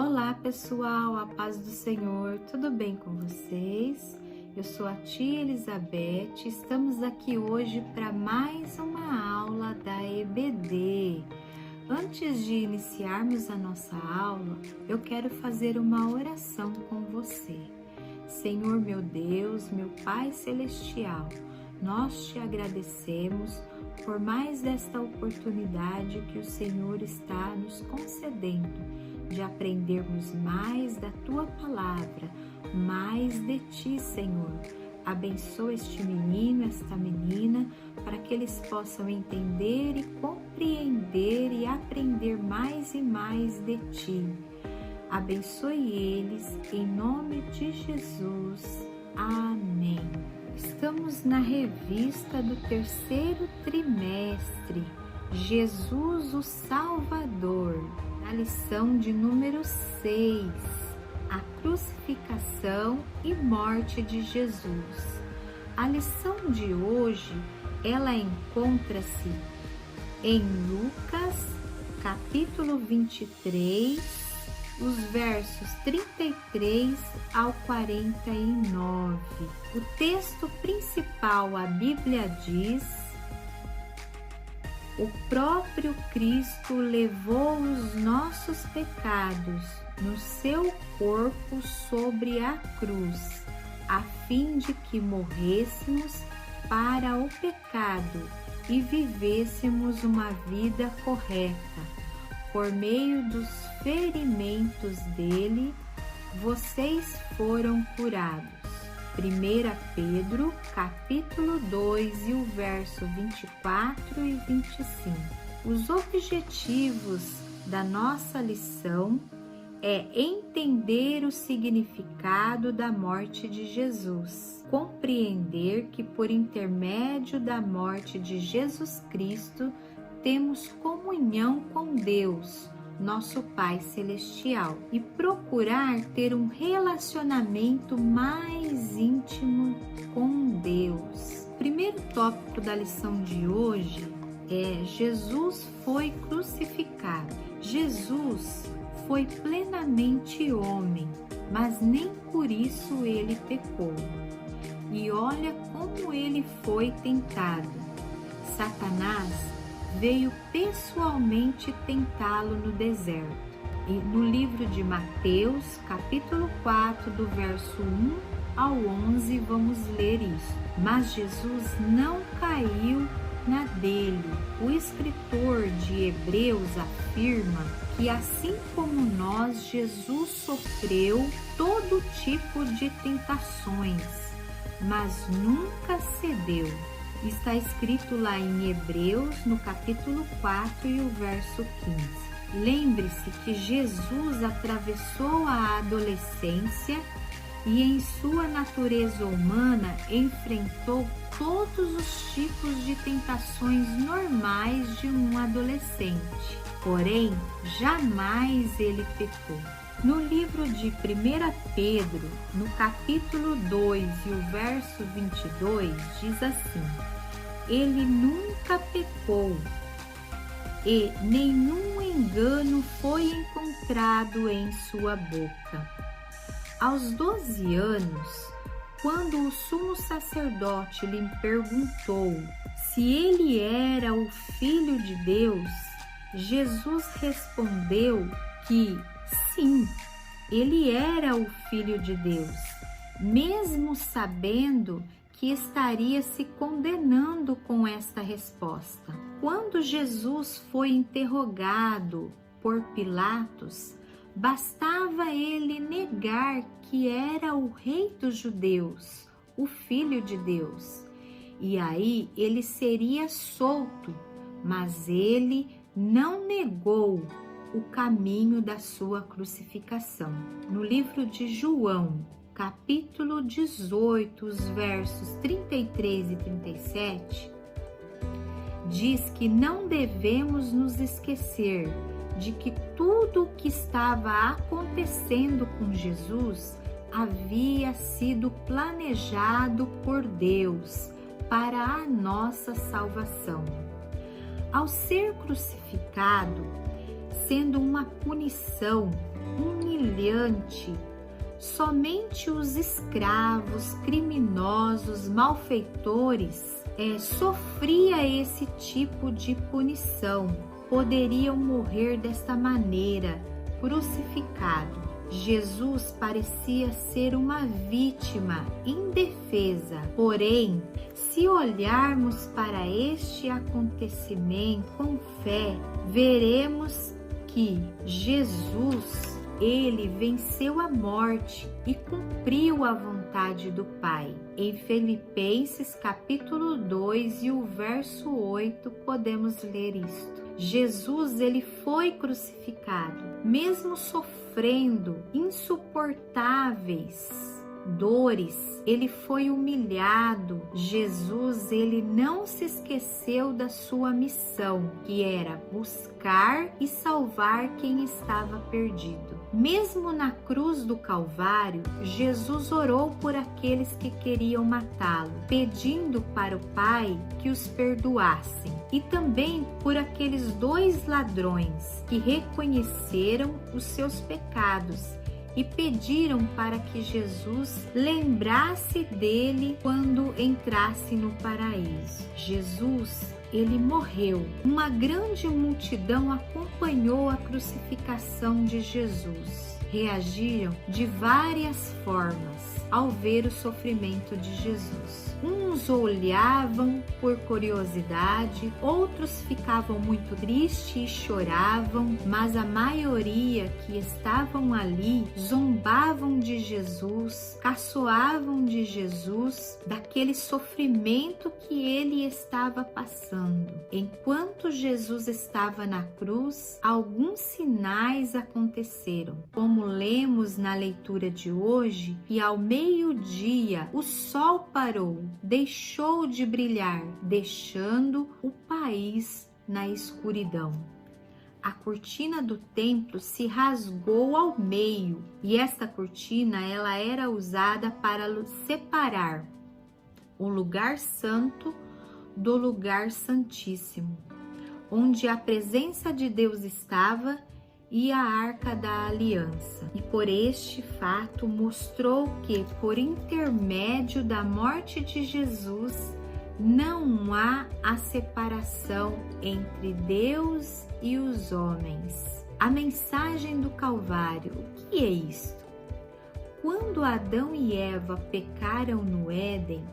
Olá pessoal, a paz do Senhor, tudo bem com vocês? Eu sou a tia Elizabeth, estamos aqui hoje para mais uma aula da EBD. Antes de iniciarmos a nossa aula, eu quero fazer uma oração com você. Senhor meu Deus, meu Pai Celestial, nós te agradecemos por mais esta oportunidade que o Senhor está nos concedendo de aprendermos mais da Tua Palavra, mais de Ti, Senhor. Abençoa este menino, esta menina, para que eles possam entender e compreender e aprender mais e mais de Ti. Abençoe eles, em nome de Jesus. Amém. Estamos na revista do terceiro trimestre, Jesus o Salvador, na lição de número 6, a crucificação e morte de Jesus. A lição de hoje, ela encontra-se em Lucas, capítulo 23, os versos 33 ao 49. O texto principal, a Bíblia diz: o próprio Cristo levou os nossos pecados no seu corpo sobre a cruz, a fim de que morrêssemos para o pecado e vivêssemos uma vida correta. Por meio dos ferimentos dele, vocês foram curados. 1 Pedro, capítulo 2, e o verso 24 e 25. Os objetivos da nossa lição é entender o significado da morte de Jesus, compreender que por intermédio da morte de Jesus Cristo temos comunhão com Deus, nosso Pai Celestial, e procurar ter um relacionamento mais íntimo com Deus. O primeiro tópico da lição de hoje é: Jesus foi crucificado. Jesus foi plenamente homem, mas nem por isso ele pecou. E olha como ele foi tentado. Satanás veio pessoalmente tentá-lo no deserto. E no livro de Mateus, capítulo 4, do verso 1 ao 11, vamos ler isso. Mas Jesus não caiu na dele. O escritor de Hebreus afirma que, assim como nós, Jesus sofreu todo tipo de tentações, mas nunca cedeu. Está escrito lá em Hebreus, no capítulo 4 e o verso 15. Lembre-se que Jesus atravessou a adolescência e em sua natureza humana enfrentou todos os tipos de tentações normais de um adolescente. Porém, jamais ele pecou. No livro de 1 Pedro, no capítulo 2 e o verso 22, diz assim: ele nunca pecou e nenhum engano foi encontrado em sua boca. Aos 12 anos, quando o sumo sacerdote lhe perguntou se ele era o Filho de Deus, Jesus respondeu que sim, ele era o Filho de Deus, mesmo sabendo que estaria se condenando com esta resposta. Quando Jesus foi interrogado por Pilatos, bastava ele negar que era o Rei dos Judeus, o Filho de Deus, e aí ele seria solto, mas ele não negou o caminho da sua crucificação. No livro de João, capítulo 18, os versos 33 e 37, diz que não devemos nos esquecer de que tudo o que estava acontecendo com Jesus havia sido planejado por Deus para a nossa salvação. Ao ser crucificado, sendo uma punição humilhante. Somente os escravos, criminosos, malfeitores sofria esse tipo de punição. Poderiam morrer desta maneira, crucificado. Jesus parecia ser uma vítima indefesa. Porém, se olharmos para este acontecimento com fé, veremos que Jesus, ele venceu a morte e cumpriu a vontade do Pai. Em Filipenses capítulo 2 e o verso 8 podemos ler isto. Jesus, ele foi crucificado, mesmo sofrendo insuportáveis dores, ele foi humilhado. Jesus, ele não se esqueceu da sua missão, que era buscar e salvar quem estava perdido. Mesmo na cruz do Calvário, Jesus orou por aqueles que queriam matá-lo, pedindo para o Pai que os perdoassem, e também por aqueles 2 ladrões que reconheceram os seus pecados e pediram para que Jesus lembrasse dele quando entrasse no paraíso. Jesus, ele morreu. Uma grande multidão acompanhou a crucificação de Jesus. Reagiram de várias formas ao ver o sofrimento de Jesus. Uns olhavam por curiosidade, outros ficavam muito tristes e choravam, mas a maioria que estavam ali zombavam de Jesus, caçoavam de Jesus, daquele sofrimento que ele estava passando. Enquanto Jesus estava na cruz, alguns sinais aconteceram, como lemos na leitura de hoje, e ao meio-dia o sol parou, deixou de brilhar, deixando o país na escuridão. A cortina do templo se rasgou ao meio, e esta cortina ela era usada para separar o lugar santo do lugar santíssimo, onde a presença de Deus estava, e a Arca da Aliança. E por este fato mostrou que, por intermédio da morte de Jesus, não há a separação entre Deus e os homens. A mensagem do Calvário, o que é isto? Quando Adão e Eva pecaram no Éden,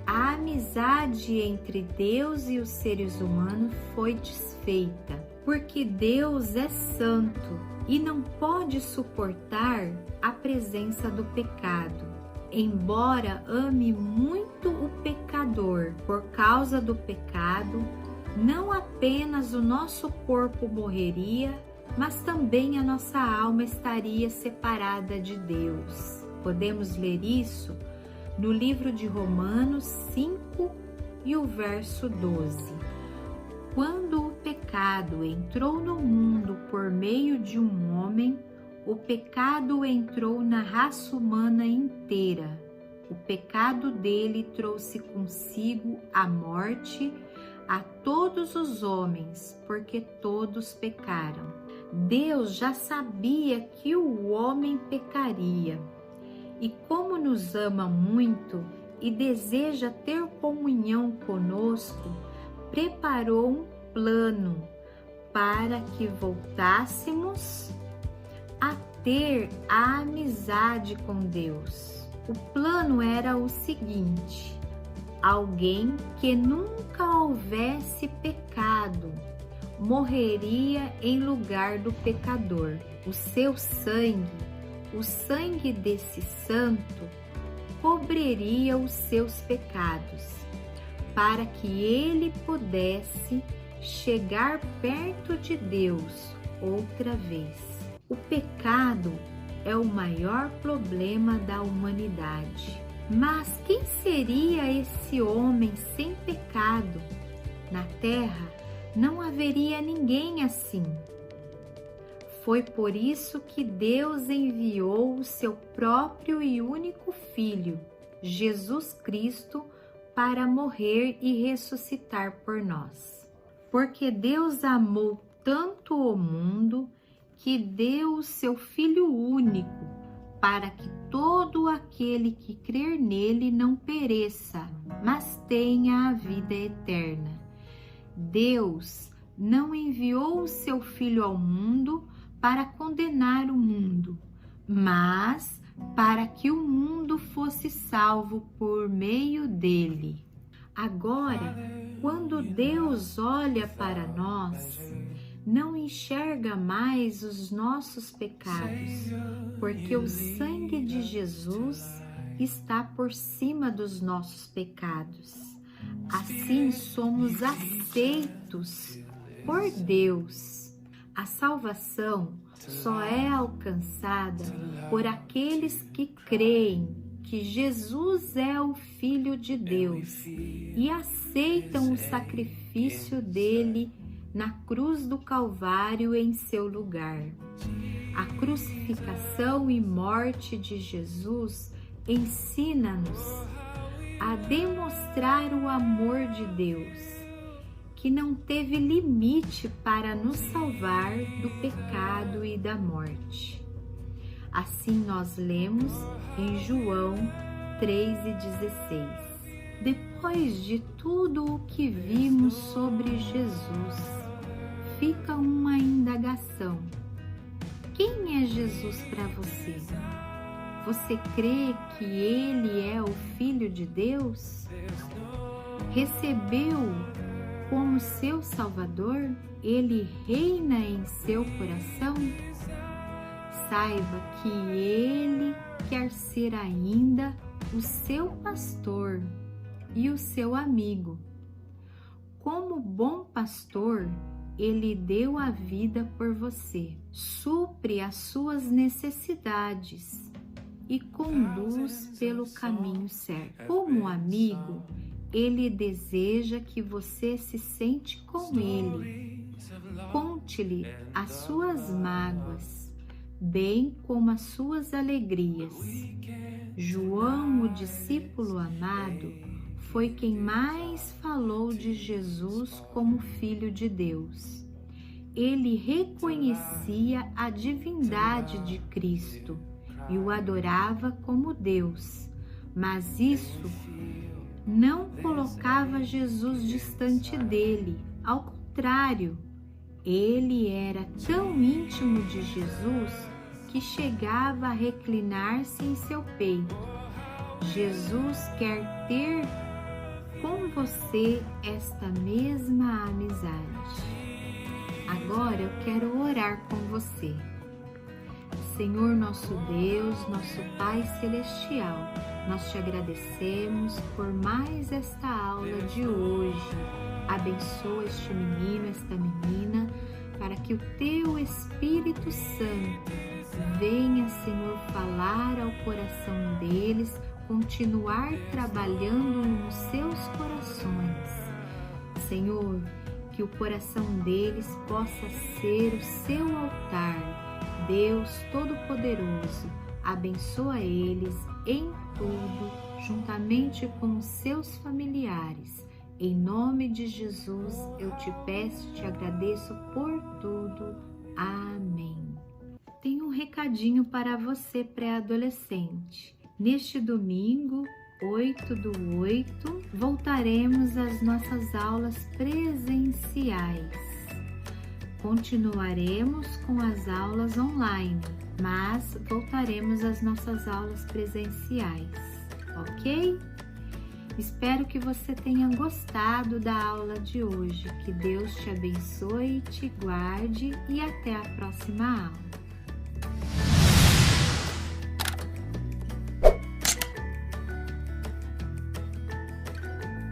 a amizade entre Deus e os seres humanos foi desfeita, porque Deus é santo e não pode suportar a presença do pecado. Embora ame muito o pecador, por causa do pecado, não apenas o nosso corpo morreria, mas também a nossa alma estaria separada de Deus. Podemos ler isso no livro de Romanos 5 e o verso 12. Quando o pecado entrou no mundo por meio de um homem, o pecado entrou na raça humana inteira. O pecado dele trouxe consigo a morte a todos os homens, porque todos pecaram. Deus já sabia que o homem pecaria, e como nos ama muito e deseja ter comunhão conosco, preparou um plano para que voltássemos a ter a amizade com Deus. O plano era o seguinte: alguém que nunca houvesse pecado morreria em lugar do pecador. O seu sangue, o sangue desse santo, cobriria os seus pecados, para que ele pudesse chegar perto de Deus outra vez. O pecado é o maior problema da humanidade. Mas quem seria esse homem sem pecado? Na terra não haveria ninguém assim. Foi por isso que Deus enviou o seu próprio e único Filho, Jesus Cristo, para morrer e ressuscitar por nós. Porque Deus amou tanto o mundo que deu o seu Filho único, para que todo aquele que crer nele não pereça, mas tenha a vida eterna. Deus não enviou o seu Filho ao mundo para condenar o mundo, mas para que o mundo fosse salvo por meio dele. Agora, quando Deus olha para nós, não enxerga mais os nossos pecados, porque o sangue de Jesus está por cima dos nossos pecados. Assim somos aceitos por Deus. A salvação só é alcançada por aqueles que creem que Jesus é o Filho de Deus e aceitam o sacrifício dele na cruz do Calvário em seu lugar. A crucificação e morte de Jesus ensina-nos a demonstrar o amor de Deus, que não teve limite para nos salvar do pecado e da morte. Assim nós lemos em João 3,16. Depois de tudo o que vimos sobre Jesus, fica uma indagação. Quem é Jesus para você? Você crê que ele é o Filho de Deus? Recebeu-o como seu Salvador? Ele reina em seu coração? Saiba que ele quer ser ainda o seu pastor e o seu amigo. Como bom pastor, ele deu a vida por você, supre as suas necessidades e conduz pelo caminho certo. Como amigo, ele deseja que você se sente com ele. Conte-lhe as suas mágoas, bem como as suas alegrias. João, o discípulo amado, foi quem mais falou de Jesus como Filho de Deus. Ele reconhecia a divindade de Cristo e o adorava como Deus, mas isso não colocava Jesus distante dele. Ao contrário, ele era tão íntimo de Jesus que chegava a reclinar-se em seu peito. Jesus quer ter com você esta mesma amizade. Agora eu quero orar com você. Senhor nosso Deus, nosso Pai Celestial, nós te agradecemos por mais esta aula de hoje. Abençoa este menino, esta menina, para que o teu Espírito Santo venha, Senhor, falar ao coração deles, continuar trabalhando nos seus corações. Senhor, que o coração deles possa ser o seu altar. Deus Todo-Poderoso, abençoa eles em tudo, juntamente com os seus familiares. Em nome de Jesus, eu te peço e te agradeço por tudo. Amém. Tenho um recadinho para você, pré-adolescente. Neste domingo, 8/8, voltaremos às nossas aulas presenciais. Continuaremos com as aulas online, mas voltaremos às nossas aulas presenciais, ok? Espero que você tenha gostado da aula de hoje. Que Deus te abençoe, te guarde e até a próxima aula.